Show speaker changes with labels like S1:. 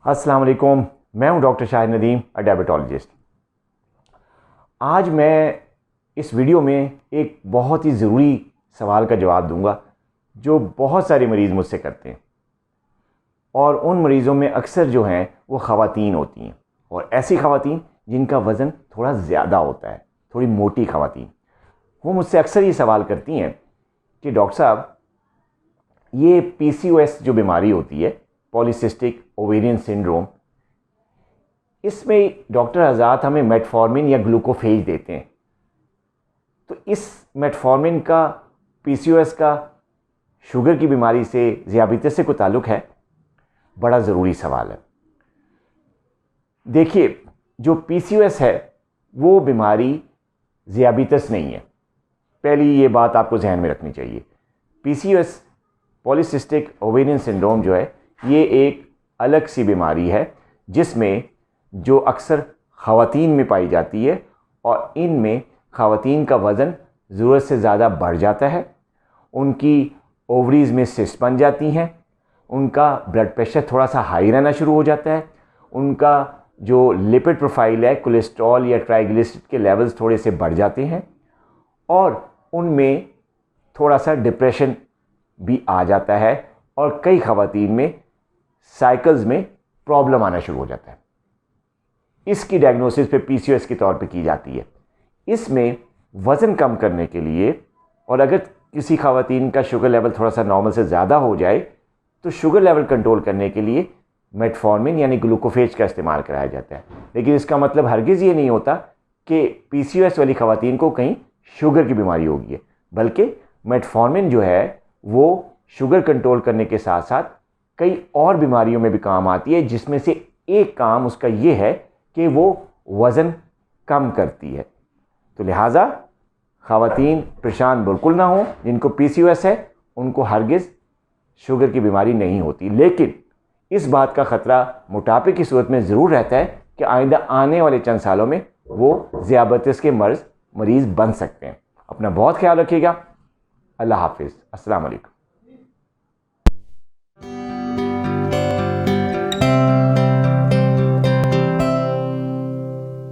S1: السلام علیکم، میں ہوں ڈاکٹر شاہد ندیم، ڈائبٹالوجسٹ۔ آج میں اس ویڈیو میں ایک بہت ہی ضروری سوال کا جواب دوں گا جو بہت سارے مریض مجھ سے کرتے ہیں، اور ان مریضوں میں اکثر جو ہیں وہ خواتین ہوتی ہیں، اور ایسی خواتین جن کا وزن تھوڑا زیادہ ہوتا ہے، تھوڑی موٹی خواتین۔ وہ مجھ سے اکثر یہ سوال کرتی ہیں کہ ڈاکٹر صاحب یہ PCOS جو بیماری ہوتی ہے، پولیسسٹک اوویرین سنڈروم، اس میں ڈاکٹر حضرات ہمیں میٹفارمن یا گلوکوفیج دیتے ہیں، تو اس میٹفارمن کا PCOS کا شوگر کی بیماری سے، ذیابیطس سے کوئی تعلق ہے؟ بڑا ضروری سوال ہے۔ دیکھیے، جو PCOS ہے وہ بیماری ذیابیطس نہیں ہے، پہلی یہ بات آپ کو ذہن میں رکھنی چاہیے۔ PCOS پولیسسٹک اوویرین سنڈروم جو ہے یہ ایک الگ سی بیماری ہے جس میں جو اکثر خواتین میں پائی جاتی ہے، اور ان میں خواتین کا وزن ضرورت سے زیادہ بڑھ جاتا ہے، ان کی اووریز میں سسٹ بن جاتی ہیں، ان کا بلڈ پریشر تھوڑا سا ہائی رہنا شروع ہو جاتا ہے، ان کا جو لپڈ پروفائل ہے، کولیسٹرول یا ٹرائیگلیسیرائڈ کے لیولز تھوڑے سے بڑھ جاتے ہیں، اور ان میں تھوڑا سا ڈپریشن بھی آ جاتا ہے، اور کئی خواتین میں سائیکلز میں پرابلم آنا شروع ہو جاتا ہے۔ اس کی ڈائگنوسس پہ PCOS کے طور پہ کی جاتی ہے۔ اس میں وزن کم کرنے کے لیے، اور اگر کسی خواتین کا شوگر لیول تھوڑا سا نارمل سے زیادہ ہو جائے تو شوگر لیول کنٹرول کرنے کے لیے میٹفارمن یعنی گلوکوفیج کا استعمال کرایا جاتا ہے، لیکن اس کا مطلب ہرگز یہ نہیں ہوتا کہ PCOS والی خواتین کو کہیں شوگر کی بیماری ہوگی ہے، بلکہ میٹفارمن جو ہے وہ شوگر کنٹرول کرنے کے ساتھ ساتھ کئی اور بیماریوں میں بھی کام آتی ہے، جس میں سے ایک کام اس کا یہ ہے کہ وہ وزن کم کرتی ہے۔ تو لہٰذا خواتین پریشان بالکل نہ ہوں، جن کو PCOS ہے ان کو ہرگز شوگر کی بیماری نہیں ہوتی، لیکن اس بات کا خطرہ موٹاپے کی صورت میں ضرور رہتا ہے کہ آئندہ آنے والے چند سالوں میں وہ ذیابیطس کے مریض بن سکتے ہیں۔ اپنا بہت خیال رکھیے گا۔ اللہ حافظ۔ السلام علیکم۔